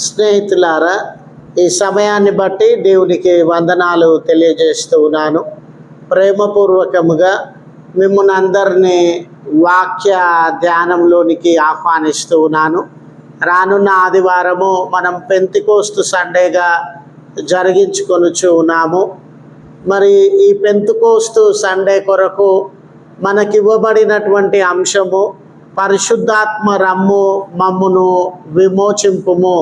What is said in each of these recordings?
స్నేహితులారా, ఈ సమయాన్ని బట్టి దేవునికి వందనాలు తెలియజేస్తూ ఉన్నాను. ప్రేమపూర్వకముగా మిమ్మల్ని అందరినీ వాక్య ధ్యానంలోనికి ఆహ్వానిస్తూ ఉన్నాను. రానున్న ఆదివారము మనం పెంతెకోస్తు సండేగా జరిగించుకొనుచు ఉన్నాము. మరి ఈ పెంతెకోస్తు సండే కొరకు మనకివ్వబడినటువంటి అంశము పరిశుద్ధాత్మ రమ్ము మమ్మును విమోచింపుము.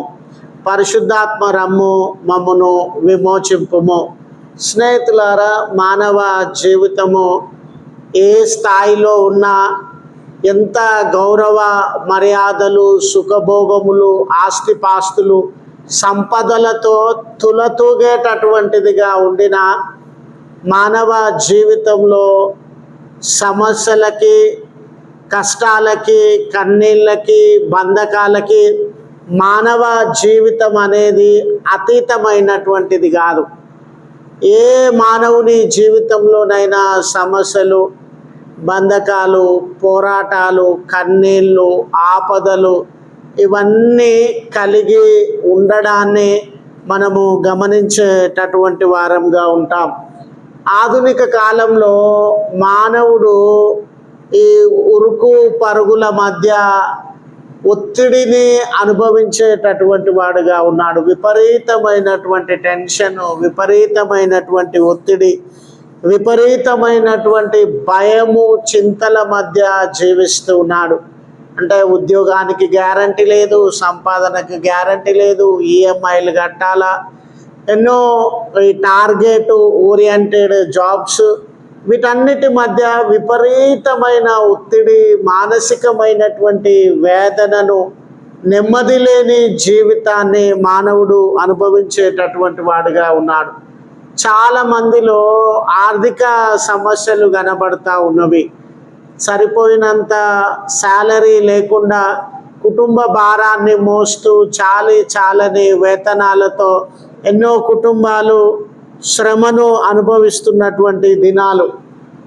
పరిశుద్ధాత్మ రమ్ము మమ్మును విమోచింపుము. స్నేహితులారా, మానవ జీవితము ఏ స్థాయిలో ఉన్నా, ఎంత గౌరవ మర్యాదలు, సుఖభోగములు, ఆస్తిపాస్తులు, సంపదలతో తులతూగేటటువంటిదిగా ఉండిన మానవ జీవితంలో సమస్యలకి, కష్టాలకి, కన్నీళ్ళకి, బంధకాలకి మానవ జీవితం అనేది అతీతమైనటువంటిది కాదు. ఏ మానవుని జీవితంలోనైనా సమస్యలు, బంధకాలు, పోరాటాలు, కన్నీళ్ళు, ఆపదలు ఇవన్నీ కలిగి ఉండడాన్ని మనము గమనించేటటువంటి వారంగా ఉంటాం. ఆధునిక కాలంలో మానవుడు ఈ ఉరుకు పరుగుల మధ్య ఒత్తిడిని అనుభవించేటటువంటి వాడుగా ఉన్నాడు. విపరీతమైనటువంటి టెన్షన్, విపరీతమైనటువంటి ఒత్తిడి, విపరీతమైనటువంటి భయము, చింతల మధ్య జీవిస్తూ ఉన్నాడు. అంటే ఉద్యోగానికి గ్యారంటీ లేదు, సంపాదనకి గ్యారంటీ లేదు, ఈఎంఐలు కట్టాలా, ఎన్నో ఈ టార్గెట్ ఓరియంటెడ్ జాబ్స్, వీటన్నిటి మధ్య విపరీతమైన ఒత్తిడి, మానసికమైనటువంటి వేదనను, నెమ్మది లేని జీవితాన్ని మానవుడు అనుభవించేటటువంటి వాడుగా ఉన్నాడు. చాలా మందిలో ఆర్థిక సమస్యలు కనబడతా ఉన్నవి. సరిపోయినంత శాలరీ లేకుండా కుటుంబ భారాన్ని మోస్తూ చాలని వేతనాలతో ఎన్నో కుటుంబాలు శ్రమను అనుభవిస్తున్నటువంటి దినాలు.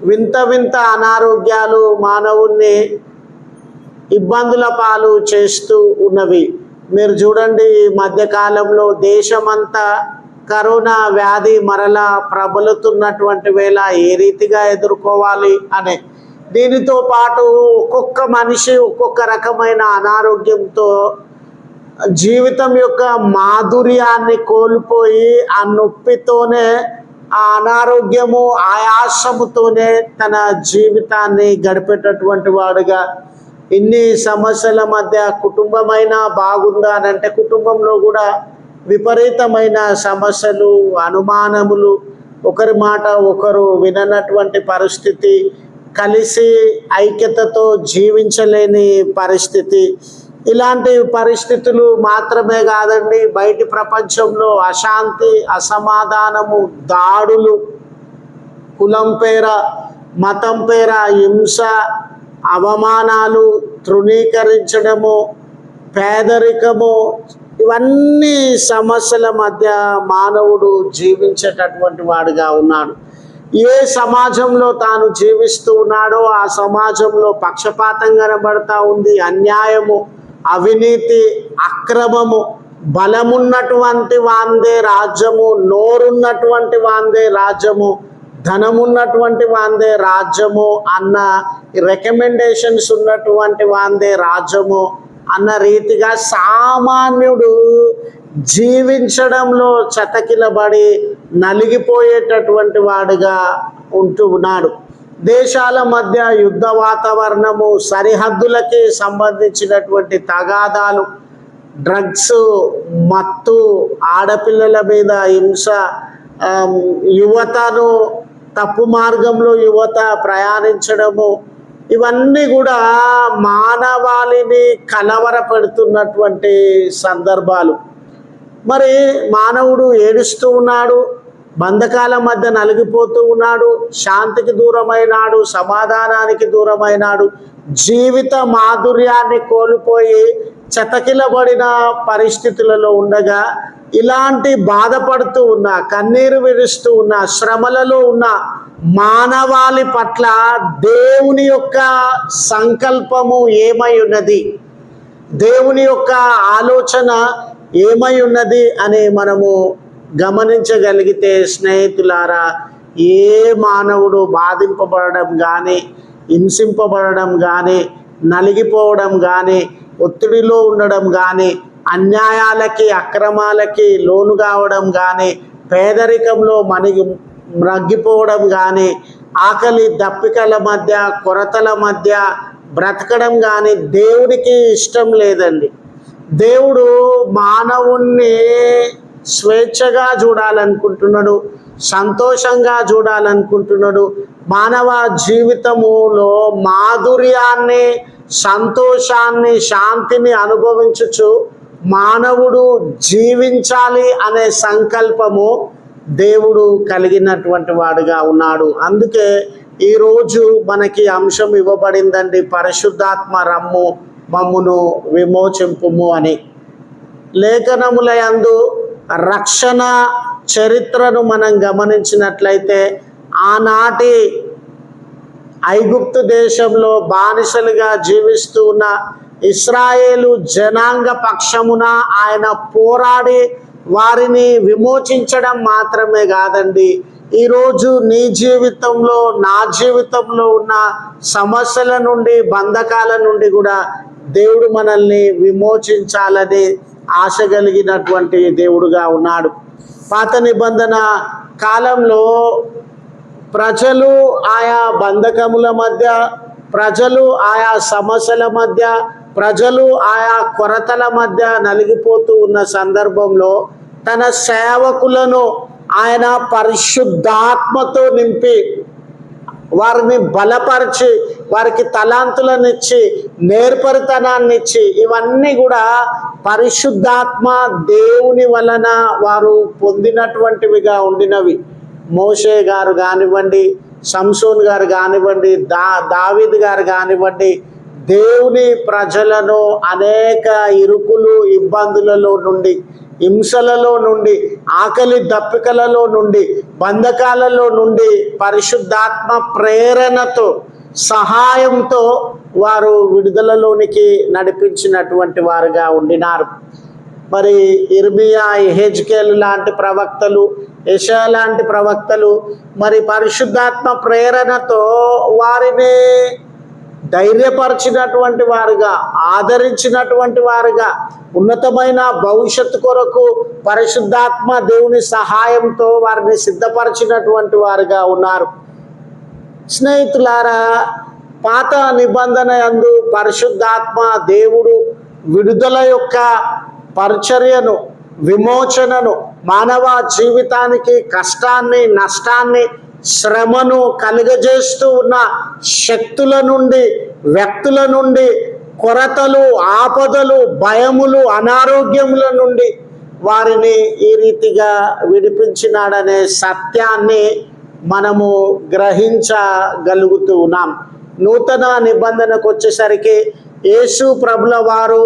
వింత వింత అనారోగ్యాలు మానవుణ్ణి ఇబ్బందుల పాలు చేస్తూ ఉన్నవి. మీరు చూడండి, ఈ మధ్యకాలంలో దేశమంతా కరోనా వ్యాధి మరలా ప్రబలుతున్నటువంటి వేళ ఏ రీతిగా ఎదుర్కోవాలి అనే దీనితో పాటు ఒక్కొక్క మనిషి ఒక్కొక్క రకమైన అనారోగ్యంతో జీవితం యొక్క మాధుర్యాన్ని కోల్పోయి ఆ నొప్పితోనే, ఆ అనారోగ్యము, ఆయాసముతోనే తన జీవితాన్ని గడిపేటటువంటి వాడుగా, ఇన్ని సమస్యల మధ్య కుటుంబమైనా బాగుందా అని అంటే కుటుంబంలో కూడా విపరీతమైన సమస్యలు, అనుమానములు, ఒకరి మాట ఒకరు విననటువంటి పరిస్థితి, కలిసి ఐక్యతతో జీవించలేని పరిస్థితి. ఇలాంటి పరిస్థితులు మాత్రమే కాదండి, బయటి ప్రపంచంలో అశాంతి, అసమాధానము, దాడులు, కులం పేర, మతం పేర హింస, అవమానాలు, తృణీకరించడము, పేదరికము, ఇవన్నీ సమస్యల మధ్య మానవుడు జీవించేటటువంటి వాడుగా ఉన్నాడు. ఏ సమాజంలో తాను జీవిస్తూ ఉన్నాడో ఆ సమాజంలో పక్షపాతం కనబడతా ఉంది. అన్యాయము, అవినీతి, అక్రమము, బలమున్నటువంటి వాందే రాజ్యము, నోరున్నటువంటి వాందే రాజ్యము, ధనమున్నటువంటి వాందే రాజ్యము అన్న రికమెండేషన్స్ ఉన్నటువంటి వాందే రాజ్యము అన్న రీతిగా సామాన్యుడు జీవించడంలో చతకిలబడి నలిగిపోయేటటువంటి వాడుగా ఉంటూ ఉన్నాడు. దేశాల మధ్య యుద్ధ వాతావరణము, సరిహద్దులకి సంబంధించినటువంటి తగాదాలు, డ్రగ్స్, మత్తు, ఆడపిల్లల మీద హింస, యువతను తప్పు మార్గంలో యువత ప్రయాణించడము, ఇవన్నీ కూడా మానవాళిని కలవరపెడుతున్నటువంటి సందర్భాలు. మరి మానవుడు ఏడుస్తూ ఉన్నాడు, బంధకాల మధ్య నలిగిపోతూ ఉన్నాడు, శాంతికి దూరమైనాడు, సమాధానానికి దూరమైనాడు, జీవిత మాధుర్యాన్ని కోల్పోయి చతకిలబడిన పరిస్థితులలో ఉండగా, ఇలాంటి బాధపడుతూ ఉన్న, కన్నీరు విడుస్తూ ఉన్న, శ్రమలలో ఉన్న మానవాళి పట్ల దేవుని యొక్క సంకల్పము ఏమై ఉన్నది? దేవుని యొక్క ఆలోచన ఏమై ఉన్నది అని మనము గమనించగలిగితే స్నేహితులారా, ఏ మానవుడు బాధింపబడడం కానీ, హింసింపబడడం కానీ, నలిగిపోవడం కానీ, ఒత్తిడిలో ఉండడం కానీ, అన్యాయాలకి అక్రమాలకి లోను కావడం కానీ, పేదరికంలో మ్రగ్గిపోవడం కానీ, ఆకలి దప్పికల మధ్య కొరతల మధ్య బ్రతకడం కానీ దేవుడికి ఇష్టం లేదండి. దేవుడు మానవుణ్ణి స్వేచ్ఛగా చూడాలనుకుంటున్నాడు, సంతోషంగా చూడాలనుకుంటున్నాడు. మానవ జీవితములో మాధుర్యాన్ని, సంతోషాన్ని, శాంతిని అనుభవించుచు మానవుడు జీవించాలి అనే సంకల్పము దేవుడు కలిగినటువంటి వాడుగా ఉన్నాడు. అందుకే ఈరోజు మనకి అంశం ఇవ్వబడిందండి, పరిశుద్ధాత్మ రమ్ము మమ్మును విమోచింపుము అని. లేఖనముల యందు రక్షణ చరిత్రను మనం గమనించినట్లయితే, ఆనాటి ఐగుప్తు దేశంలో బానిసలుగా జీవిస్తూ ఉన్న ఇశ్రాయేలు జనాంగ పక్షమున ఆయన పోరాడి వారిని విమోచించడం మాత్రమే కాదండి, ఈరోజు నీ జీవితంలో, నా జీవితంలో ఉన్న సమస్యల నుండి, బంధకాల నుండి కూడా దేవుడు మనల్ని విమోచించాలని ఆశ కలిగినటువంటి దేవుడుగా ఉన్నాడు. పాత నిబంధన కాలంలో ప్రజలు ఆయా బంధకముల మధ్య, ప్రజలు ఆయా సమస్యల మధ్య, ప్రజలు ఆయా కొరతల మధ్య నలిగిపోతూ ఉన్న సందర్భంలో తన సేవకులను ఆయన పరిశుద్ధాత్మతో నింపి వారిని బలపరిచి, వారికి తలాంతులనిచ్చి, నేర్పరితనాన్నిచ్చి, ఇవన్నీ కూడా పరిశుద్ధాత్మ దేవుని వలన వారు పొందినటువంటివిగా ఉండినవి. మోషే గారు కానివ్వండి, సంసోన్ గారు కానివ్వండి, దావీదు గారు కానివ్వండి, దేవుని ప్రజలను అనేక ఇరుకులు, ఇబ్బందులలో నుండి, హింసలలో నుండి, ఆకలి దప్పికలలో నుండి, బంధకాలలో నుండి పరిశుద్ధాత్మ ప్రేరణతో, సహాయంతో వారు విడుదలలోనికి నడిపించినటువంటి వారుగా ఉండినారు. మరి ఇర్మియా, యెహెజ్కేలు లాంటి ప్రవక్తలు, యెషయా లాంటి ప్రవక్తలు మరి పరిశుద్ధాత్మ ప్రేరణతో వారిని ధైర్యపరిచినటువంటి వారుగా, ఆదరించినటువంటి వారుగా, ఉన్నతమైన భవిష్యత్తు కొరకు పరిశుద్ధాత్మ దేవుని సహాయంతో వారిని సిద్ధపరిచినటువంటి వారుగా ఉన్నారు. స్నేహితులారా, పాత నిబంధన యందు పరిశుద్ధాత్మ దేవుడు విడుదల యొక్క పరిచర్యను, విమోచనను, మానవ జీవితానికి కష్టాన్ని, నష్టాన్ని, శ్రమను కలుగజేస్తూ ఉన్న శక్తుల నుండి, వ్యక్తుల నుండి, కొరతలు, ఆపదలు, భయములు, అనారోగ్యముల నుండి వారిని ఈ రీతిగా విడిపించినాడనే సత్యాన్ని మనము గ్రహించగలుగుతూ ఉన్నాం. నూతన నిబంధనకు వచ్చేసరికి యేసు ప్రభుల వారు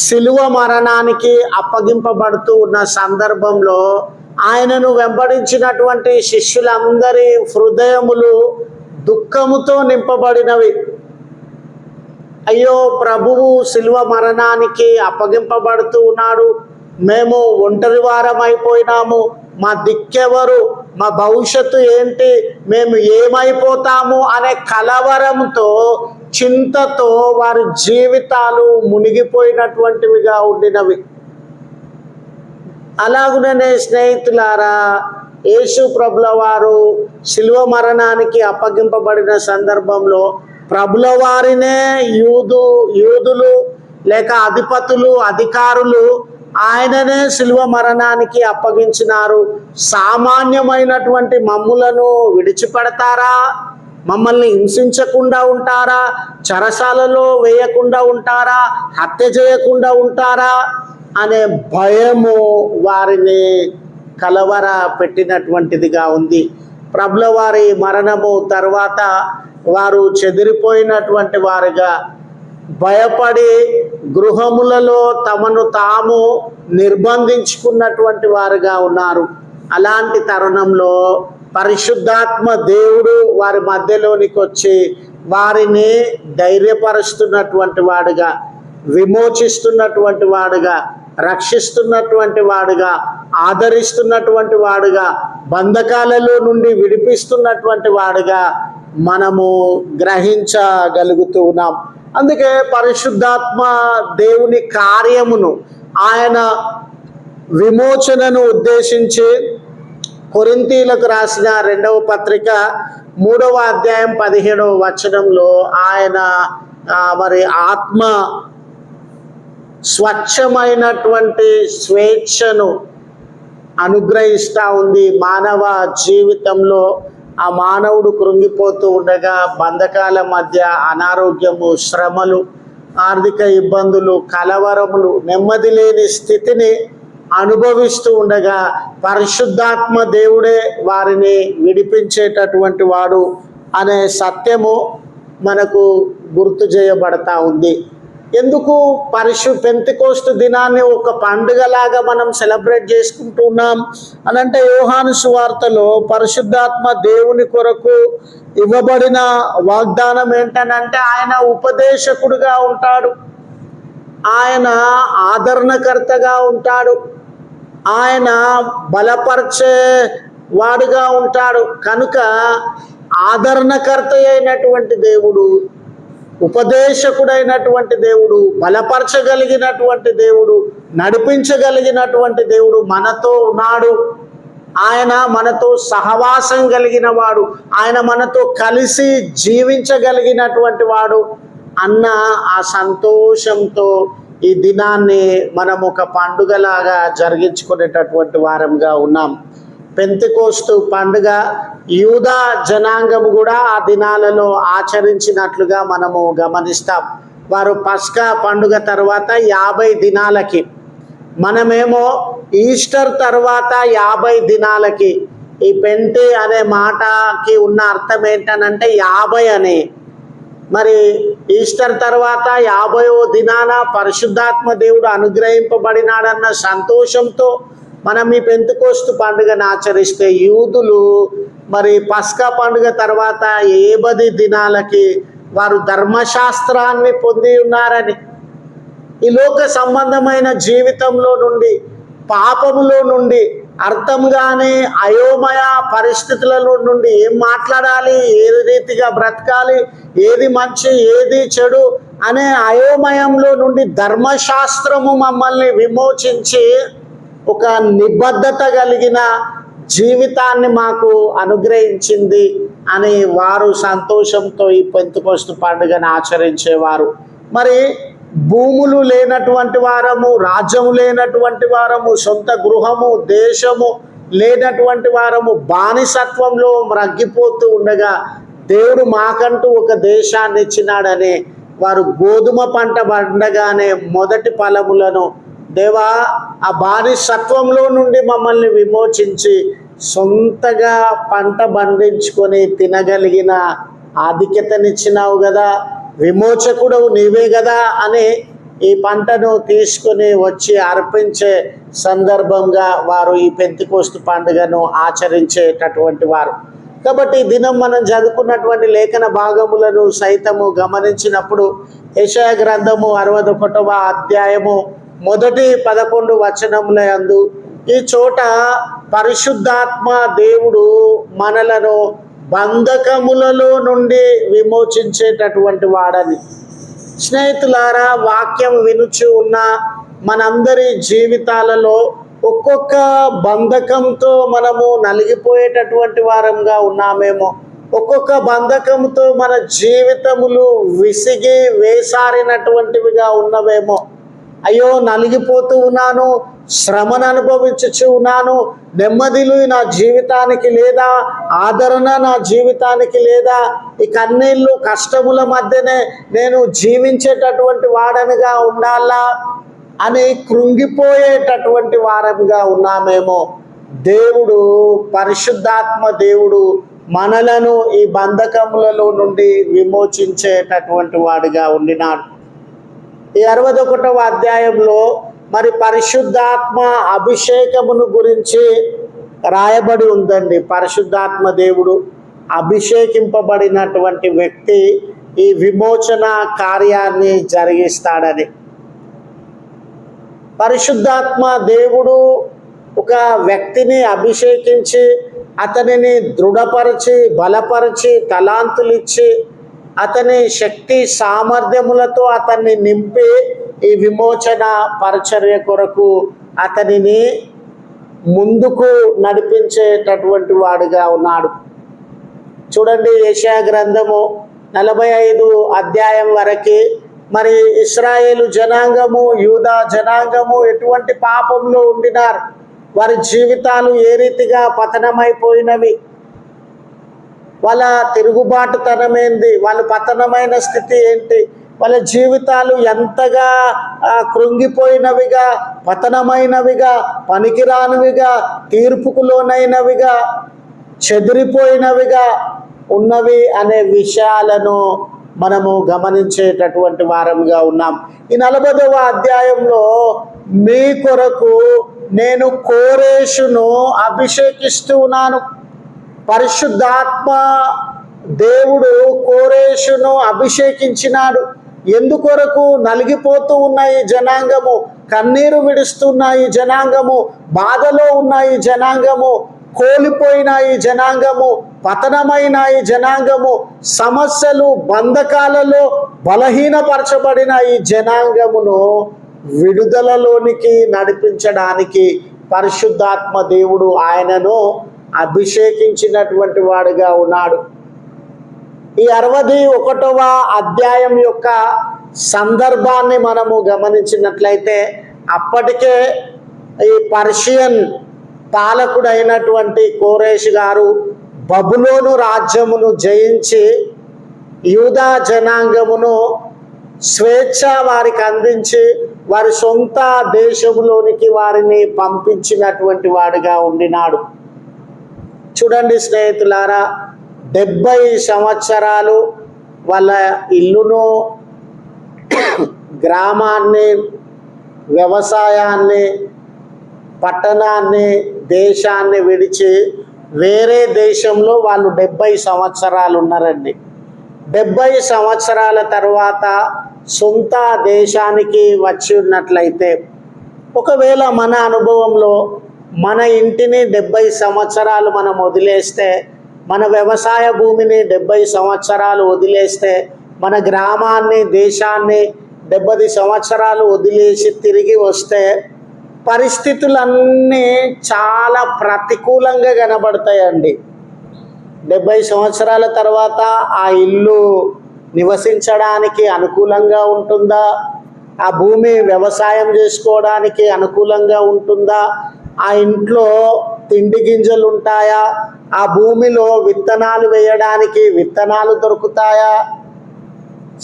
శిలువ మరణానికి అప్పగింపబడుతూ ఉన్న సందర్భంలో ఆయనను వెంబడించినటువంటి శిష్యులందరి హృదయములు దుఃఖముతో నింపబడినవి. అయ్యో, ప్రభువు శిలువ మరణానికి అప్పగింపబడుతూ ఉన్నాడు, మేము ఒంటరి వారం అయిపోయినాము, మా దిక్కెవరు, మా భవిష్యత్తు ఏంటి, మేము ఏమైపోతాము అనే కలవరంతో, చింతతో వారి జీవితాలు మునిగిపోయినటువంటివిగా ఉండినవి. అలాగుననే స్నేహితులారా, యేసు ప్రభుల వారు శిలువ మరణానికి అప్పగింపబడిన సందర్భంలో ప్రభుల వారినే యూదులు లేక అధిపతులు, అధికారులు ఆయననే శిలువ మరణానికి అప్పగించినారు. సామాన్యమైనటువంటి మమ్ములను విడిచిపెడతారా, మమ్మల్ని హింసించకుండా ఉంటారా, చెరసాలలో వేయకుండా ఉంటారా, హత్య చేయకుండా ఉంటారా అనే భయము వారిని కలవర పెట్టినటువంటిదిగా ఉంది. ప్రభుల వారి మరణము తర్వాత వారు చెదిరిపోయినటువంటి వారుగా, భయపడి గృహములలో తమను తాము నిర్బంధించుకున్నటువంటి వారుగా ఉన్నారు. అలాంటి తరుణంలో పరిశుద్ధాత్మ దేవుడు వారి మధ్యలోనికి వచ్చి వారిని ధైర్యపరుస్తున్నటువంటి వాడుగా, విమోచిస్తున్నటువంటి వాడుగా, రక్షిస్తున్నటువంటి వాడుగా, ఆదరిస్తున్నటువంటి వాడుగా, బంధకాలలో నుండి విడిపిస్తున్నటువంటి వాడుగా మనము గ్రహించగలుగుతూ ఉన్నాం. అందుకే పరిశుద్ధాత్మ దేవుని కార్యమును, ఆయన విమోచనను ఉద్దేశించి కొరింథీయులకు రాసిన 2వ పత్రిక 3వ అధ్యాయం 17వ వచనంలో ఆయన మరి ఆత్మ స్వచ్ఛమైనటువంటి స్వేచ్ఛను అనుగ్రహిస్తూ ఉంది. మానవ జీవితంలో ఆ మానవుడు కృంగిపోతూ ఉండగా, బంధకాల మధ్య అనారోగ్యము, శ్రమలు, ఆర్థిక ఇబ్బందులు, కలవరములు, నెమ్మది లేని స్థితిని అనుభవిస్తూ ఉండగా పరిశుద్ధాత్మ దేవుడే వారిని విడిపించేటటువంటి వాడు అనే సత్యము మనకు గుర్తు చేయబడతా ఉంది. ఎందుకు పెంతెకోస్తు దినాన్ని ఒక పండుగలాగా మనం సెలబ్రేట్ చేసుకుంటున్నాం అని అంటే, యోహాను సువార్తలో పరిశుద్ధాత్మ దేవుని కొరకు ఇవ్వబడిన వాగ్దానం ఏంటనంటే, ఆయన ఉపదేశకుడుగా ఉంటాడు, ఆయన ఆదరణకర్తగా ఉంటాడు, ఆయన బలపరిచే వాడుగా ఉంటాడు. కనుక ఆదరణకర్త అయినటువంటి దేవుడు, ఉపదేశకుడైనటువంటి దేవుడు, బలపరచగలిగినటువంటి దేవుడు, నడిపించగలిగినటువంటి దేవుడు మనతో ఉన్నాడు. ఆయన మనతో సహవాసం కలిగిన వాడు, ఆయన మనతో కలిసి జీవించగలిగినటువంటి వాడు అన్న ఆ సంతోషంతో ఈ దినాన్ని మనం ఒక పండుగలాగా జరిగించుకునేటటువంటి వారంగా ఉన్నాం. పెంతెకోస్తు పండుగ యూదా జనాంగము కూడా ఆ దినాలలో ఆచరించినట్లుగా మనము గమనిస్తాం. వారు పస్కా పండుగ తర్వాత 50 దినాలకి, మనమేమో ఈస్టర్ తర్వాత 50 దినాలకి. ఈ పెంటె అనే మాటకి ఉన్న అర్థం ఏంటనంటే 50 అని. మరి ఈస్టర్ తర్వాత 50వ దినాన పరిశుద్ధాత్మ దేవుడు అనుగ్రహింపబడినాడన్న సంతోషంతో మనం ఈ పెంతెకోస్తు పండుగను ఆచరిస్తే, యూదులు మరి పస్కా పండుగ తర్వాత 70 దినాలకి వారు ధర్మశాస్త్రాన్ని పొంది ఉన్నారని, ఈ లోక సంబంధమైన జీవితంలో నుండి, పాపములో నుండి, అర్థంగానే అయోమయ పరిస్థితులలో నుండి ఏం మాట్లాడాలి, ఏది రీతిగా బ్రతకాలి, ఏది మంచి ఏది చెడు అనే అయోమయంలో నుండి ధర్మశాస్త్రము మమ్మల్ని విమోచించి ఒక నిబద్ధత కలిగిన జీవితాన్ని మాకు అనుగ్రహించింది అని వారు సంతోషంతో ఈ పెంతెకోస్తు పండుగను ఆచరించేవారు. మరి భూములు లేనటువంటి వారము, రాజ్యము లేనటువంటి వారము, సొంత గృహము, దేశము లేనటువంటి వారము, బానిసత్వంలో మ్రగ్గిపోతూ ఉండగా దేవుడు మాకంటూ ఒక దేశాన్ని ఇచ్చినాడని వారు గోధుమ పంట పండగానే మొదటి ఫలములను, దేవా ఆ బానిసత్వంలో నుండి మమ్మల్ని విమోచించి సొంతగా పంట పండించుకొని తినగలిగిన ఆధిక్యతనిచ్చినావు కదా, విమోచకుడవు నీవే కదా అని ఈ పంటను తీసుకొని వచ్చి అర్పించే సందర్భంగా వారు ఈ పెంతెకోస్తు పండుగను ఆచరించేటటువంటి వారు. కాబట్టి ఈ దినం మనం చదువుకున్నటువంటి లేఖన భాగములను సైతము గమనించినప్పుడు, యెషయా గ్రంథము 61వ అధ్యాయము మొదటి 11 వచనముల యందు ఈ చోట పరిశుద్ధాత్మ దేవుడు మనలను బంధకములలో నుండి విమోచించేటటువంటి వాడని. స్నేహితులారా, వాక్యం వినుచు ఉన్న మనందరి జీవితాలలో ఒక్కొక్క బంధకంతో మనము నలిగిపోయేటటువంటి వారంగా ఉన్నామేమో. ఒక్కొక్క బంధకంతో మన జీవితములు విసిగి వేసారినటువంటివిగా ఉన్నవేమో. అయ్యో నలిగిపోతూ ఉన్నాను, శ్రమను అనుభవించుచు ఉన్నాను, నెమ్మదిలు నా జీవితానికి లేదా, ఆదరణ నా జీవితానికి లేదా, ఈ కన్నీళ్ళు కష్టముల మధ్యనే నేను జీవించేటటువంటి వాడనిగా ఉండాలా అని కృంగిపోయేటటువంటి వారంగా ఉన్నామేమో. దేవుడు, పరిశుద్ధాత్మ దేవుడు మనలను ఈ బంధకములలో నుండి విమోచించేటటువంటి వాడిగా ఉండినాడు. ఈ 61వ అధ్యాయంలో మరి పరిశుద్ధాత్మ అభిషేకమును గురించి రాయబడి ఉందండి. పరిశుద్ధాత్మ దేవుడు అభిషేకింపబడినటువంటి వ్యక్తి ఈ విమోచన కార్యాన్ని జరిగిస్తాడని. పరిశుద్ధాత్మ దేవుడు ఒక వ్యక్తిని అభిషేకించి అతనిని దృఢపరిచి బలపరిచి తలాంతులు ఇచ్చి అతని శక్తి సామర్థ్యములతో అతన్ని నింపి ఈ విమోచన పరిచర్య కొరకు అతనిని ముందుకు నడిపించేటటువంటి వాడుగా ఉన్నాడు. చూడండి, యెషయా గ్రంథము 45 అధ్యాయం వరకు మరి ఇశ్రాయేలు జనాంగము యూదా జనాంగము ఎటువంటి పాపంలో ఉండినారు, వారి జీవితాలు ఏ రీతిగా పతనమైపోయినవి, వాళ్ళ తిరుగుబాటుతనం ఏంది, వాళ్ళ పతనమైన స్థితి ఏంటి, వాళ్ళ జీవితాలు ఎంతగా కృంగిపోయినవిగా, పతనమైనవిగా, పనికిరానివిగా, తీర్పుకు లోనైనవిగా, చెదిరిపోయినవిగా ఉన్నవి అనే విషయాలను మనము గమనించేటటువంటి వారంగా ఉన్నాం. ఈ 40వ అధ్యాయంలో మీ కొరకు నేను కోరేషును అభిషేకిస్తూ ఉన్నాను. పరిశుద్ధాత్మ దేవుడు కోరేషును అభిషేకించినాడు. ఎందుకొరకు? నలిగిపోతూ ఉన్న ఈ జనాంగము, కన్నీరు విడుస్తున్న ఈ జనాంగము, బాధలో ఉన్న ఈ జనాంగము, కోల్పోయిన ఈ జనాంగము, పతనమైన ఈ జనాంగము, సమస్యలు బంధకాలలో బలహీనపరచబడిన ఈ జనాంగమును విడుదలలోనికి నడిపించడానికి పరిశుద్ధాత్మ దేవుడు ఆయనను అభిషేకించినటువంటి వాడుగా ఉన్నాడు. ఈ 61వ అధ్యాయం యొక్క సందర్భాన్ని మనము గమనించినట్లయితే అప్పటికే ఈ పర్షియన్ పాలకుడైనటువంటి కోరేష్ గారు బబులోను రాజ్యమును జయించి యూదా జనాంగమును స్వేచ్ఛ వారికి అందించి వారి సొంత దేశంలోనికి వారిని పంపించినటువంటి వాడుగా ఉండినాడు. చూడండి స్నేహితులారా, 70 సంవత్సరాలు వాళ్ళ ఇల్లును, గ్రామాన్ని, వ్యవసాయాన్ని, పట్టణాన్ని, దేశాన్ని విడిచి వేరే దేశంలో వాళ్ళు 70 సంవత్సరాలు ఉన్నారండి. 70 సంవత్సరాల తర్వాత సొంత దేశానికి వచ్చి ఉన్నట్లయితే, ఒకవేళ మన అనుభవంలో మన ఇంటిని 70 సంవత్సరాలు మనం వదిలేస్తే, మన వ్యవసాయ భూమిని 70 సంవత్సరాలు వదిలేస్తే, మన గ్రామాన్ని, దేశాన్ని 70 సంవత్సరాలు వదిలేసి తిరిగి వస్తే పరిస్థితులన్నీ చాలా ప్రతికూలంగా కనబడతాయండి. 70 సంవత్సరాల తర్వాత ఆ ఇల్లు నివసించడానికి అనుకూలంగా ఉంటుందా? ఆ భూమి వ్యవసాయం చేసుకోవడానికి అనుకూలంగా ఉంటుందా? ఆ ఇంట్లో తిండి గింజలు ఉంటాయా? ఆ భూమిలో విత్తనాలు వేయడానికి విత్తనాలు దొరుకుతాయా?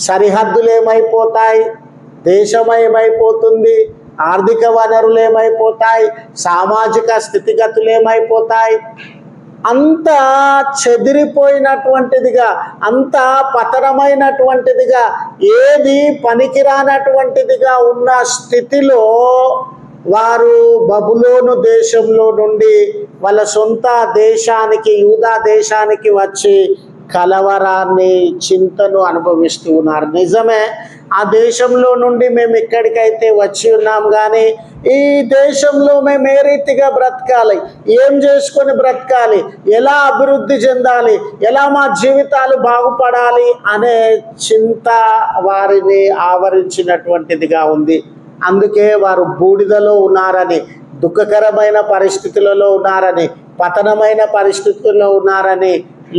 సరిహద్దులు ఏమైపోతాయి? దేశం ఏమైపోతుంది? ఆర్థిక వనరులు ఏమైపోతాయి? సామాజిక స్థితిగతులు ఏమైపోతాయి? అంత చెదిరిపోయినటువంటిదిగా, అంత పతనమైనటువంటిదిగా, ఏది పనికిరానటువంటిదిగా ఉన్న స్థితిలో వారు బబులోను దేశంలో నుండి వాళ్ళ సొంత దేశానికి, యూదా దేశానికి వచ్చి కలవరాన్ని, చింతను అనుభవిస్తూ ఉన్నారు. నిజమే, ఆ దేశంలో నుండి మేము ఎక్కడికైతే వచ్చి ఉన్నాం, కానీ ఈ దేశంలో మేము ఏ రీతిగా బ్రతకాలి, ఏం చేసుకొని బ్రతకాలి, ఎలా అభివృద్ధి చెందాలి, ఎలా మా జీవితాలు బాగుపడాలి అనే చింత వారిని ఆవరించినటువంటిదిగా ఉంది. అందుకే వారు బూడిదలో ఉన్నారని, దుఃఖకరమైన పరిస్థితులలో ఉన్నారని, పతనమైన పరిస్థితుల్లో ఉన్నారని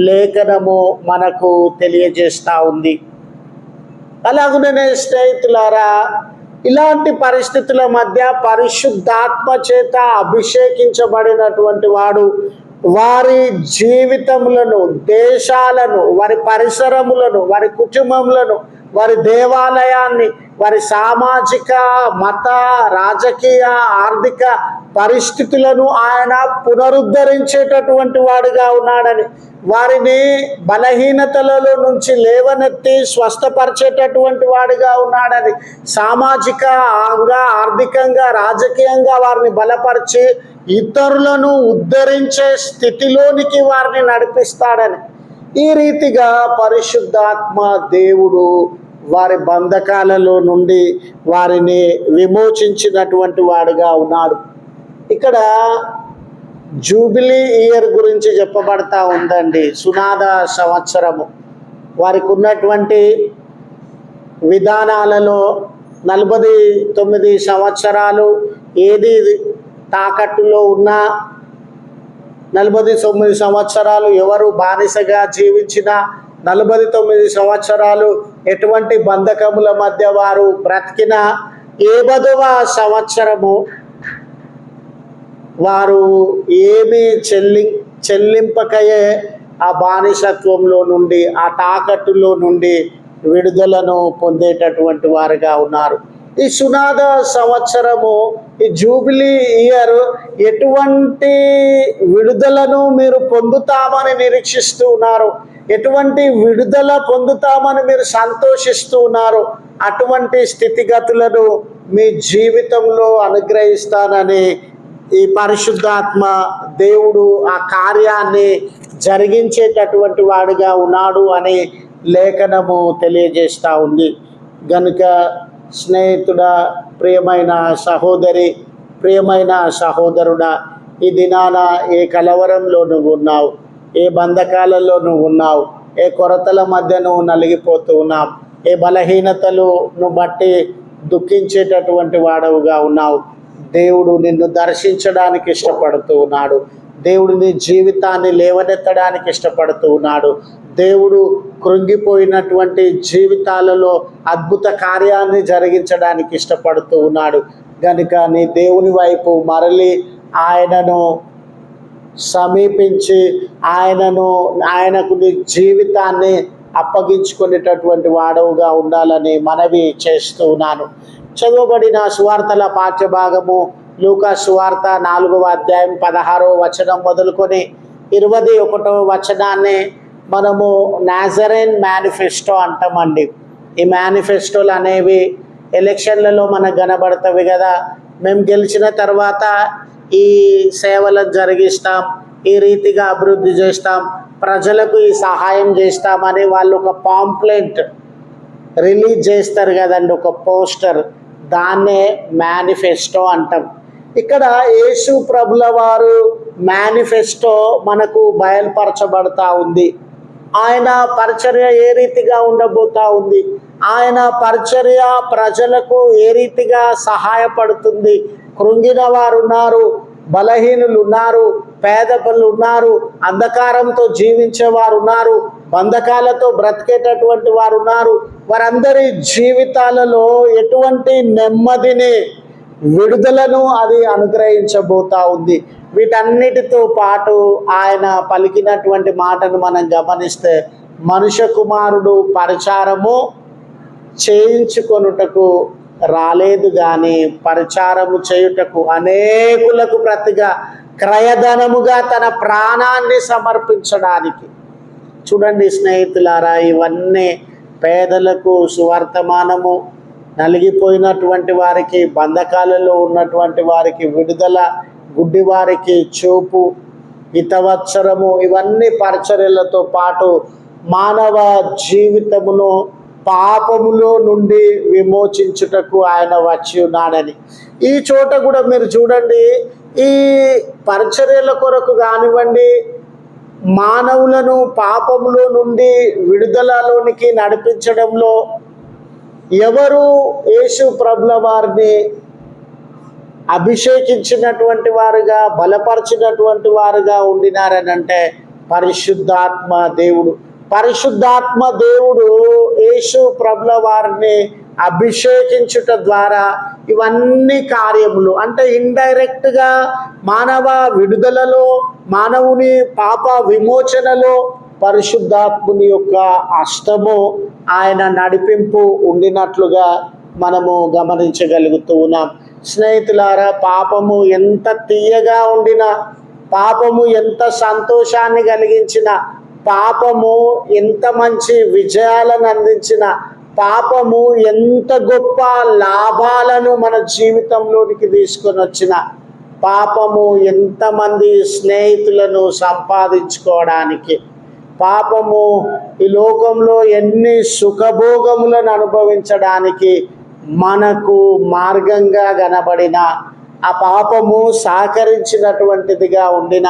లేఖనము మనకు తెలియజేస్తూ ఉంది. అలాగునే స్నేహితులారా, ఇలాంటి పరిస్థితుల మధ్య పరిశుద్ధాత్మ చేత అభిషేకించబడినటువంటి వాడు వారి జీవితములను, దేశాలను, వారి పరిసరములను, వారి కుటుంబములను, వారి దేవాలయాన్ని, వారి సామాజిక, మత, రాజకీయ, ఆర్థిక పరిస్థితులను ఆయన పునరుద్ధరించేటటువంటి వాడుగా ఉన్నాడని, వారిని బలహీనతలలో నుంచి లేవనెత్తి స్వస్థపరిచేటటువంటి వాడిగా ఉన్నాడని, సామాజికంగా, ఆర్థికంగా, రాజకీయంగా వారిని బలపరిచి ఇతరులను ఉద్ధరించే స్థితిలోనికి వారిని నడిపిస్తాడని, ఈ రీతిగా పరిశుద్ధాత్మ దేవుడు వారి బంధకాలలో నుండి వారిని విమోచించినటువంటి వాడుగా ఉన్నాడు. ఇక్కడ జూబిలీ ఇయర్ గురించి చెప్పబడతా ఉందండి. సునాద సంవత్సరము. వారికి ఉన్నటువంటి విధానాలలో 49 సంవత్సరాలు ఏది తాకట్టులో ఉన్నా, 49 సంవత్సరాలు ఎవరు బానిసగా జీవించినా, 49 సంవత్సరాలు ఎటువంటి బంధకముల మధ్య వారు బ్రతికిన 50వ సంవత్సరము వారు ఏమీ చెల్లింపకయే ఆ బానిసత్వంలో నుండి, ఆ తాకట్టులో నుండి విడుదలను పొందేటటువంటి వారుగా ఉన్నారు. ఈ సునాద సంవత్సరము, ఈ జూబిలీ ఇయర్ ఎటువంటి విడుదలను మీరు పొందుతామని నిరీక్షిస్తూ ఉన్నారు, ఎటువంటి విడుదల పొందుతామని మీరు సంతోషిస్తూ ఉన్నారు, అటువంటి స్థితిగతులను మీ జీవితంలో అనుగ్రహిస్తానని ఈ పరిశుద్ధాత్మ దేవుడు ఆ కార్యాన్ని జరిగించేటటువంటి వాడుగా ఉన్నాడు అని లేఖనము తెలియజేస్తూ ఉంది. గనుక స్నేహితుడా, ప్రియమైన సహోదరి, ప్రియమైన సహోదరుడా, ఈ దినాన ఏ కలవరంలో నువ్వు ఉన్నావు, ఏ బంధకాలలో నువ్వు ఉన్నావు, ఏ కొరతల మధ్య నువ్వు నలిగిపోతూ ఉన్నావు, ఏ బలహీనతలను బట్టి దుఃఖించేటటువంటి వాడవుగా ఉన్నావు, దేవుడు నిన్ను దర్శించడానికి ఇష్టపడుతూ ఉన్నాడు. దేవుడు నీ జీవితాన్ని లేవనెత్తడానికి ఇష్టపడుతూ ఉన్నాడు. దేవుడు కృంగిపోయినటువంటి జీవితాలలో అద్భుత కార్యాన్ని జరిగించడానికి ఇష్టపడుతూ ఉన్నాడు. కనుక నీ దేవుని వైపు మరలి ఆయనను సమీపించి ఆయనకు నీ జీవితాన్ని అప్పగించుకునేటటువంటి వాడవుగా ఉండాలని మనవి చేస్తూ ఉన్నాను. చదువుబడిన సువార్తల పాఠ్యభాగము లూకా సువార్త 4వ అధ్యాయం 16వ వచనం మొదలుకొని 21వ వచనాన్ని మనము నాజరేన్ మేనిఫెస్టో అంటామండి. ఈ మేనిఫెస్టోలు అనేవి ఎలక్షన్లలో మనకు కనబడతాయి కదా. మేము గెలిచిన తర్వాత ఈ సేవలను జరిగిస్తాం, ఈ రీతిగా అభివృద్ధి చేస్తాం, ప్రజలకు ఈ సహాయం చేస్తామని వాళ్ళు ఒక పాంప్లెట్ రిలీజ్ చేస్తారు కదండి, ఒక పోస్టర్. దాన్నే మేనిఫెస్టో అంటాం. ఇక్కడ యేసు ప్రభుల వారు మేనిఫెస్టో మనకు బయలుపరచబడతా ఉంది. ఆయన పరిచర్య ఏ రీతిగా ఉండబోతా ఉంది, ఆయన పరిచర్య ప్రజలకు ఏ రీతిగా సహాయపడుతుంది. కృంగిన వారు ఉన్నారు, బలహీనులు ఉన్నారు, పేదలు ఉన్నారు, అంధకారంతో జీవించేవారు ఉన్నారు, బంధకాలతో బ్రతికేటటువంటి వారు ఉన్నారు. వారందరి జీవితాలలో ఎటువంటి నెమ్మదిని, విడుదలను అది అనుగ్రహించబోతా ఉంది. వీటన్నిటితో పాటు ఆయన పలికినటువంటి మాటను మనం గమనిస్తే, మనుష్య కుమారుడు పరిచారము చేయించుకొనుటకు రాలేదు కానీ పరిచారము చేయుటకు అనేకులకు ప్రతిగా క్రయధనముగా తన ప్రాణాన్ని సమర్పించడానికి. చూడండి స్నేహితులారా, ఇవన్నీ పేదలకు సువర్తమానము, నలిగిపోయినటువంటి వారికి, బంధకాలలో ఉన్నటువంటి వారికి విడుదల, గుడ్డి వారికి చూపు, హితవత్సరము, ఇవన్నీ పరిచర్యలతో పాటు మానవ జీవితమును పాపములో నుండి విమోచించుటకు ఆయన వచ్చి ఉన్నాడని. ఈ చోట కూడా మీరు చూడండి, ఈ పరిచర్యల కొరకు కానివ్వండి, మానవులను పాపములో నుండి విడుదలలోనికి నడిపించడంలో ఎవరు యేసు ప్రభుల వారిని అభిషేకించినటువంటి వారుగా, బలపరిచినటువంటి వారుగా ఉండినారని అంటే పరిశుద్ధాత్మ దేవుడు. పరిశుద్ధాత్మ దేవుడు యేసు ప్రభుల వారిని అభిషేకించుట ద్వారా ఇవన్నీ కార్యములు, అంటే ఇండైరెక్ట్గా మానవ విడుదలలో, మానవుని పాప విమోచనలో పరిశుద్ధాత్ముని యొక్క హస్తము, ఆయన నడిపింపు ఉండినట్లుగా మనము గమనించగలుగుతూ ఉన్నాం. స్నేహితులారా, పాపము ఎంత తీయగా ఉండినా, పాపము ఎంత సంతోషాన్ని కలిగించిన, పాపము ఎంత మంచి విజయాలను అందించిన, పాపము ఎంత గొప్ప లాభాలను మన జీవితంలోనికి తీసుకొని వచ్చిన, పాపము ఎంతమంది స్నేహితులను సంపాదించుకోవడానికి, పాపము ఈ లోకంలో ఎన్ని సుఖభోగములను అనుభవించడానికి మనకు మార్గంగా కనబడిన ఆ పాపము సహకరించినటువంటిదిగా ఉండిన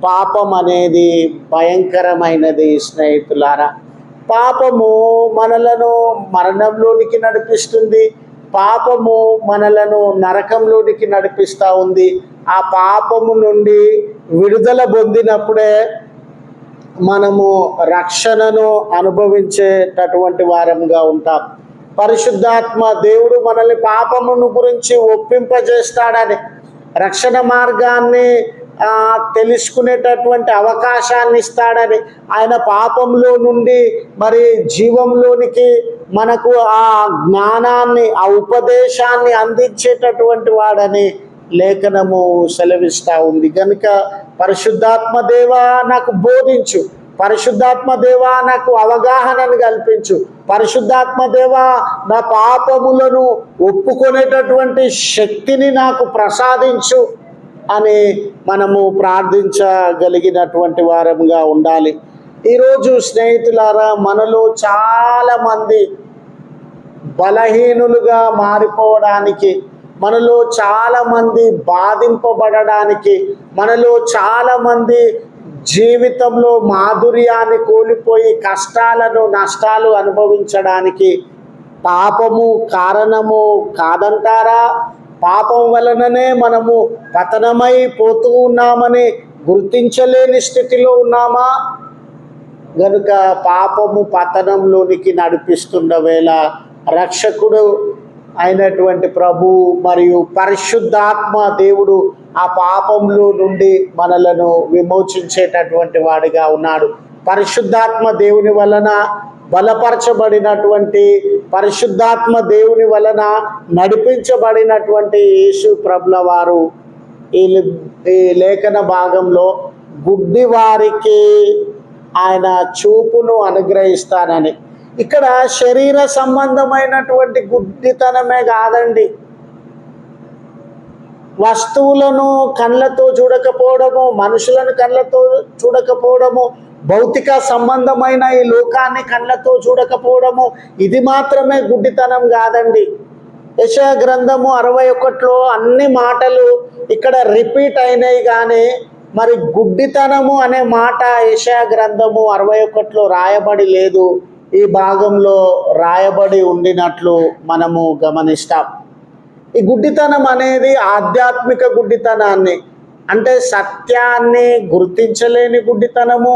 పాపం అనేది భయంకరమైనది స్నేహితులారా. పాపము మనలను మరణంలోనికి నడిపిస్తుంది. పాపము మనలను నరకంలోనికి నడిపిస్తూ ఉంది. ఆ పాపము నుండి విడుదల పొందినప్పుడే మనము రక్షణను అనుభవించేటటువంటి వారంగా ఉంటాం. పరిశుద్ధాత్మ దేవుడు మనల్ని పాపమును గురించి ఒప్పింపజేస్తాడని, రక్షణ మార్గాన్ని తెలుసుకునేటటువంటి అవకాశాన్ని ఇస్తాడని, ఆయన పాపంలో నుండి మరి జీవంలోనికి మనకు ఆ జ్ఞానాన్ని, ఆ ఉపదేశాన్ని అందించేటటువంటి వాడని లేఖనము సెలవిస్తూ ఉంది. కనుక పరిశుద్ధాత్మ దేవా నాకు బోధించు, పరిశుద్ధాత్మ దేవా నాకు అవగాహనను కల్పించు, పరిశుద్ధాత్మ దేవా నా పాపములను ఒప్పుకొనేటటువంటి శక్తిని నాకు ప్రసాదించు అని మనము ప్రార్థించగలిగినటువంటి వారంగా ఉండాలి. ఈరోజు స్నేహితులారా, మనలో చాలామంది బలహీనులుగా మారిపోవడానికి, మనలో చాలామంది బాధింపబడడానికి, మనలో చాలామంది జీవితంలో మాధుర్యాన్ని కోల్పోయి కష్టాలను నష్టాలు అనుభవించడానికి పాపము కారణము కాదంటారా? పాపం వలననే మనము పతనమైపోతూ ఉన్నామని గుర్తించలేని స్థితిలో ఉన్నామా? గనుక పాపము పతనంలోనికి నడిపిస్తున్న వేళ రక్షకుడు అయినటువంటి ప్రభు మరియు పరిశుద్ధాత్మ దేవుడు ఆ పాపంలో నుండి మనలను విమోచించేటటువంటి వాడిగా ఉన్నాడు. పరిశుద్ధాత్మ దేవుని వలన బలపరచబడినటువంటి, పరిశుద్ధాత్మ దేవుని వలన నడిపించబడినటువంటి యేసు ప్రభుల వారు ఈ లేఖన భాగంలో గుడ్డి వారికి ఆయన చూపును అనుగ్రహిస్తానని, ఇక్కడ శరీర సంబంధమైనటువంటి గుడ్డితనమే కాదండి, వస్తువులను కళ్ళతో చూడకపోవడము, మనుషులను కళ్ళతో చూడకపోవడము, భౌతిక సంబంధమైన ఈ లోకాన్ని కళ్ళతో చూడకపోవడము, ఇది మాత్రమే గుడ్డితనం కాదండి. యెషయా గ్రంథము 61లో అన్ని మాటలు ఇక్కడ రిపీట్ అయినాయి, కానీ మరి గుడ్డితనము అనే మాట యెషయా గ్రంథము 61లో రాయబడి లేదు. ఈ భాగంలో రాయబడి ఉండినట్లు మనము గమనిస్తాం. ఈ గుడ్డితనం అనేది ఆధ్యాత్మిక గుడ్డితనాన్ని, అంటే సత్యాన్ని గుర్తించలేని గుడ్డితనము,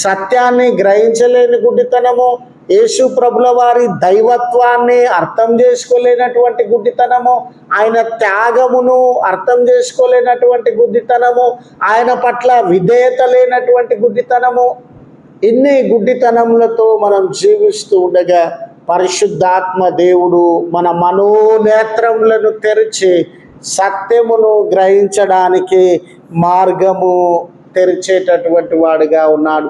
సత్యాన్ని గ్రహించలేని గుడ్డితనము, యేసు ప్రభుల వారి దైవత్వాన్ని అర్థం చేసుకోలేనటువంటి గుడ్డితనము, ఆయన త్యాగమును అర్థం చేసుకోలేనటువంటి గుడ్డితనము, ఆయన పట్ల విధేయత లేనటువంటి గుడ్డితనము, ఇన్ని గుడ్డితనములతో మనం జీవిస్తూ ఉండగా పరిశుద్ధాత్మ దేవుడు మన మనోనేత్రములను తెరిచి సత్యమును గ్రహించడానికి మార్గము తెరిచేటటువంటి వాడుగా ఉన్నాడు.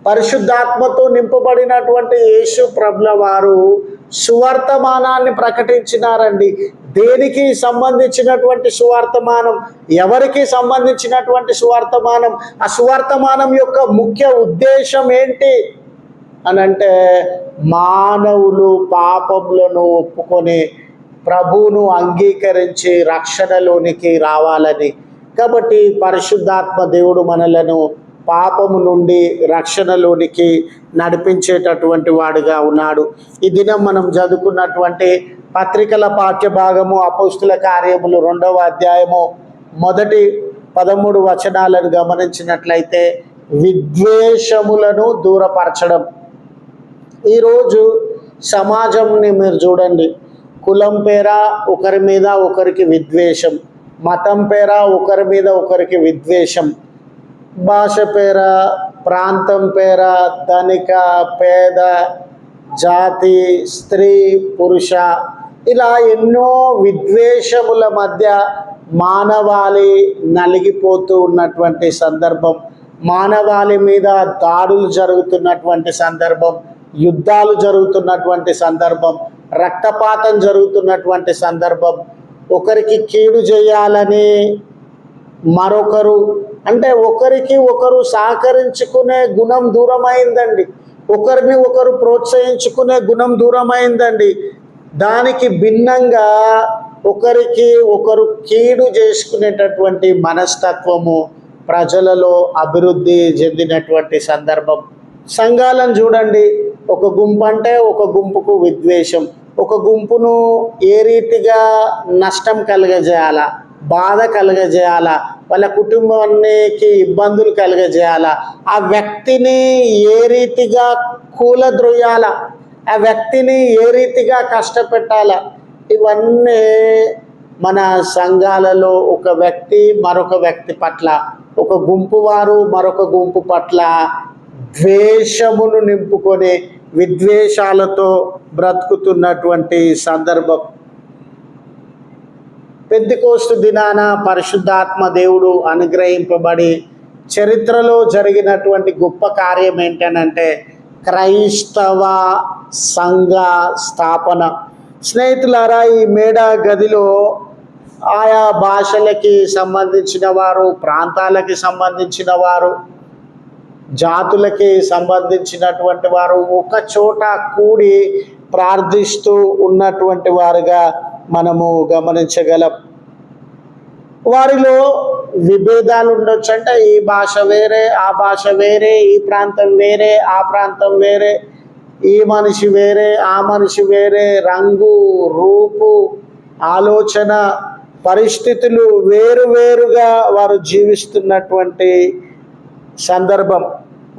పరిశుద్ధాత్మతో నింపబడినటువంటి యేసు ప్రభుల వారు సువర్తమానాన్ని ప్రకటించినారండి. దేనికి సంబంధించినటువంటి సువార్తమానం? ఎవరికి సంబంధించినటువంటి సువార్తమానం? ఆ సువార్తమానం యొక్క ముఖ్య ఉద్దేశం ఏంటి అనంటే, మానవులు పాపములను ఒప్పుకొని ప్రభువును అంగీకరించి రక్షణలోనికి రావాలని. కాబట్టి పరిశుద్ధాత్మ దేవుడు మనలను పాపము నుండి రక్షణలోనికి నడిపించేటటువంటి వాడుగా ఉన్నాడు. ఈ దినం మనం చదువుకున్నటువంటి పత్రికల పాఠ్య భాగము అపోస్తుల కార్యములు 2వ అధ్యాయము మొదటి 13 వచనాలను గమనించినట్లయితే, విద్వేషములను దూరపరచడం. ఈరోజు సమాజంని మీరు చూడండి, కులం పేర ఒకరి మీద ఒకరికి విద్వేషం, మతం పేర ఒకరి మీద ఒకరికి విద్వేషం, భాష పేర, ప్రాంతం పేర, ధనిక పేద, జాతి, స్త్రీ పురుష, ఇలా ఎన్నో విద్వేషముల మధ్య మానవాళి నలిగిపోతూ ఉన్నటువంటి సందర్భం, మానవాళి మీద దాడులు జరుగుతున్నటువంటి సందర్భం, యుద్ధాలు జరుగుతున్నటువంటి సందర్భం, రక్తపాతం జరుగుతున్నటువంటి సందర్భం, ఒకరికి కీడు చేయాలని మరొకరు అంటే ఒకరికి ఒకరు సహకరించుకునే గుణం దూరమైందండి. ఒకరిని ఒకరు ప్రోత్సహించుకునే గుణం దూరమైందండి. దానికి భిన్నంగా ఒకరికి ఒకరు కీడు చేసుకునేటటువంటి మనస్తత్వము ప్రజలలో అభివృద్ధి చెందినటువంటి సందర్భం. సంఘాలను చూడండి, ఒక గుంపు అంటే ఒక గుంపుకు విద్వేషం, ఒక గుంపును ఏ రీతిగా నష్టం కలుగజేయాలా, బాధ కలుగజేయాలా, వాళ్ళ కుటుంబానికి ఇబ్బందులు కలుగజేయాలా, ఆ వ్యక్తిని ఏ రీతిగా కూలద్రోయాలా, ఆ వ్యక్తిని ఏ రీతిగా కష్టపెట్టాలా, ఇవన్నీ మన సంఘాలలో ఒక వ్యక్తి మరొక వ్యక్తి పట్ల, ఒక గుంపు వారు మరొక గుంపు పట్ల ద్వేషమును నింపుకొని విద్వేషాలతో బ్రతుకుతున్నటువంటి సందర్భం. పెంతెకోస్తు దినాన పరిశుద్ధాత్మ దేవుడు అనుగ్రహింపబడి చరిత్రలో జరిగినటువంటి గొప్ప కార్యం ఏంటనంటే క్రైస్తవ సంఘ స్థాపన. స్నేహితులారా, ఈ మేడ గదిలో ఆయా భాషలకి సంబంధించిన వారు, ప్రాంతాలకి సంబంధించిన వారు, జాతులకి సంబంధించినటువంటి వారు ఒక చోట కూడి ప్రార్థిస్తూ ఉన్నటువంటి వారుగా మనము గమనించగలం. వారిలో విభేదాలు ఉండొచ్చు. అంటే ఈ భాష వేరే, ఆ భాష వేరే, ఈ ప్రాంతం వేరే, ఆ ప్రాంతం వేరే, ఈ మనిషి వేరే, ఆ మనిషి వేరే, రంగు, రూపు, ఆలోచన, పరిస్థితులు వేరువేరుగా వారు జీవిస్తున్నటువంటి సందర్భం.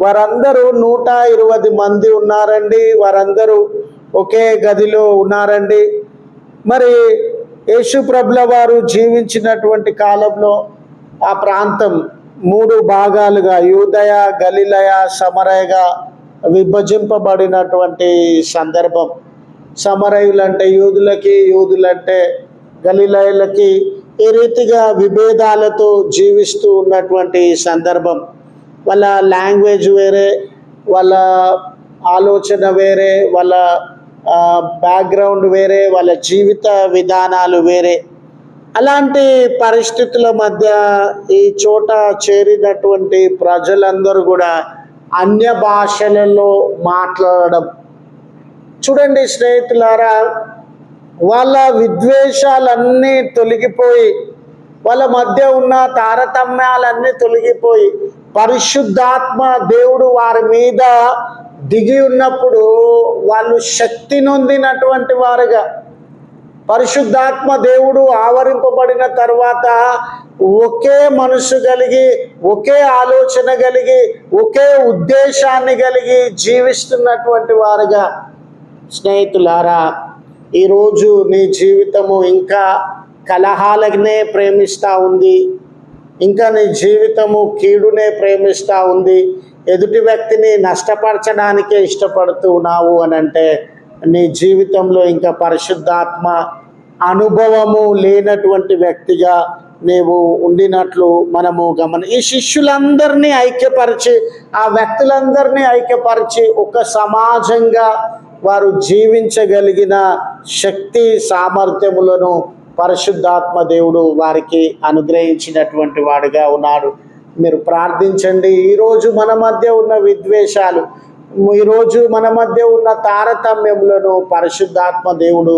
వారందరూ 120 మంది ఉన్నారండి. వారందరూ ఒకే గదిలో ఉన్నారండి. మరి యేసు ప్రభుల వారు జీవించినటువంటి కాలంలో ఆ ప్రాంతం 3 భాగాలుగా యూదయ, గలిలయ, సమరయగా విభజింపబడినటువంటి సందర్భం. సమరయులంటే యూదులకి, యూదులంటే గలిలయులకి, ఈ రీతిగా విభేదాలతో జీవిస్తూ ఉన్నటువంటి సందర్భం. వాళ్ళ లాంగ్వేజ్ వేరే, వాళ్ళ ఆలోచన వేరే, వాళ్ళ బ్యాక్గ్రౌండ్ వేరే, వాళ్ళ జీవిత విధానాలు వేరే. అలాంటి పరిస్థితుల మధ్య ఈ చోట చేరినటువంటి ప్రజలందరూ కూడా అన్య భాషలలో మాట్లాడడం. చూడండి స్నేహితులారా, వాళ్ళ విద్వేషాలన్నీ తొలగిపోయి, వాళ్ళ మధ్య ఉన్న తారతమ్యాలన్నీ తొలగిపోయి, పరిశుద్ధాత్మ దేవుడు వారి మీద దిగి ఉన్నప్పుడు వాళ్ళు శక్తి నొందినటువంటి వారుగా, పరిశుద్ధాత్మ దేవుడు ఆవరింపబడిన తర్వాత ఒకే మనసు కలిగి, ఒకే ఆలోచన కలిగి, ఒకే ఉద్దేశాన్ని కలిగి జీవిస్తున్నటువంటి వారుగా. స్నేహితులారా, ఈరోజు నీ జీవితము ఇంకా కలహాలనే ప్రేమిస్తూ ఉంది, ఇంకా నీ జీవితము కీడునే ప్రేమిస్తూ ఉంది, ఎదుటి వ్యక్తిని నష్టపరచడానికే ఇష్టపడుతూ ఉన్నావు అని అంటే నీ జీవితంలో ఇంకా పరిశుద్ధాత్మ అనుభవము లేనటువంటి వ్యక్తిగా నీవు ఉండినట్లు మనము ఈ శిష్యులందరినీ ఐక్యపరిచి, ఆ వ్యక్తులందరినీ ఐక్యపరిచి ఒక సమాజంగా వారు జీవించగలిగిన శక్తి సామర్థ్యములను పరిశుద్ధాత్మ దేవుడు వారికి అనుగ్రహించినటువంటి వాడుగా ఉన్నాడు. మీరు ప్రార్థించండి. ఈరోజు మన మధ్య ఉన్న విద్వేషాలు, ఈరోజు మన మధ్య ఉన్న తారతమ్యములను పరిశుద్ధాత్మ దేవుడు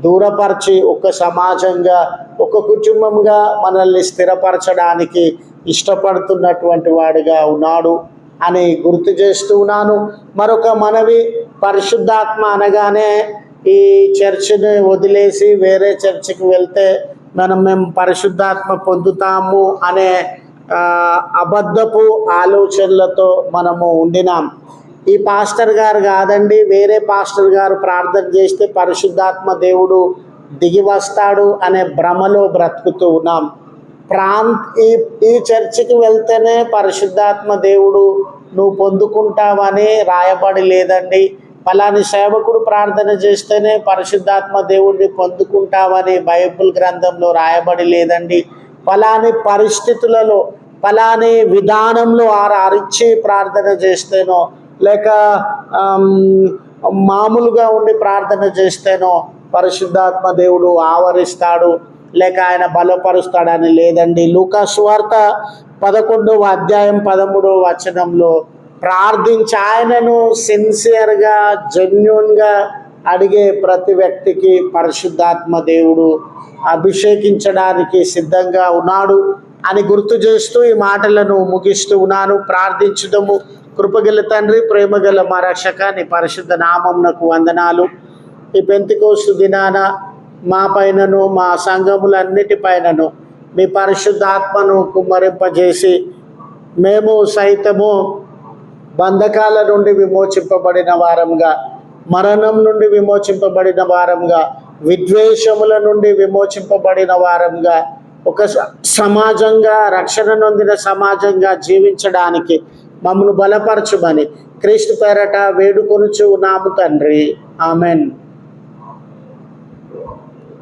దూరపరిచి ఒక సమాజంగా, ఒక కుటుంబంగా మనల్ని స్థిరపరచడానికి ఇష్టపడుతున్నటువంటి వాడుగా ఉన్నాడు అని గుర్తు చేస్తూ ఉన్నాను. మరొక మనవి, పరిశుద్ధాత్మ అనగానే ఈ చర్చిని వదిలేసి వేరే చర్చికి వెళ్తే మేము పరిశుద్ధాత్మ పొందుతాము అనే అబద్ధపు ఆలోచనలతో మనము ఉండినాం. ఈ పాస్టర్ గారు కాదండి, వేరే పాస్టర్ గారు ప్రార్థన చేస్తే పరిశుద్ధాత్మ దేవుడు దిగి వస్తాడు అనే భ్రమలో బ్రతుకుతూ ఉన్నాం. ఈ చర్చికి వెళ్తేనే పరిశుద్ధాత్మ దేవుడు నువ్వు పొందుకుంటావని రాయబడి లేదండి. ఫలాని సేవకుడు ప్రార్థన చేస్తేనే పరిశుద్ధాత్మ దేవుడిని పొందుకుంటావని బైబిల్ గ్రంథంలో రాయబడి లేదండి. ఫలాని పరిస్థితులలో, ఫలాని విధానంలో అరిచి ప్రార్థన చేస్తేనో, లేక మామూలుగా ఉండి ప్రార్థన చేస్తేనో పరిశుద్ధాత్మ దేవుడు ఆవరిస్తాడు, లేక ఆయన బలపరుస్తాడని లేదండి. లూకా సువార్త 11వ అధ్యాయం 13వ వచనంలో ప్రార్థించి ఆయనను సిన్సియర్గా జెన్యూన్గా అడిగే ప్రతి వ్యక్తికి పరిశుద్ధాత్మ దేవుడు అభిషేకించడానికి సిద్ధంగా ఉన్నాడు అని గుర్తు చేస్తూ ఈ మాటలను ముగిస్తూ ఉన్నాను. ప్రార్థించుదము. కృపగల తండ్రి, ప్రేమగల మా రక్షక, నీ పరిశుద్ధ నామమునకు వందనాలు. ఈ పెంతెకోస్తు దినాన మా పైనను మా సంఘములన్నిటిపైనను మీ పరిశుద్ధాత్మను కుమ్మరింపజేసి మేము సైతము బంధకాల నుండి విమోచింపబడిన వారంగా, మరణం నుండి విమోచింపబడిన వారంగా, విద్వేషముల నుండి విమోచింపబడిన వారంగా, ఒక సమాజంగా, రక్షణ నొందిన సమాజంగా జీవించడానికి మమ్మల్ని బలపరచుమని క్రీస్తు పేరట వేడుకొనుచు ఉన్నాము తండ్రి. ఆమెన్.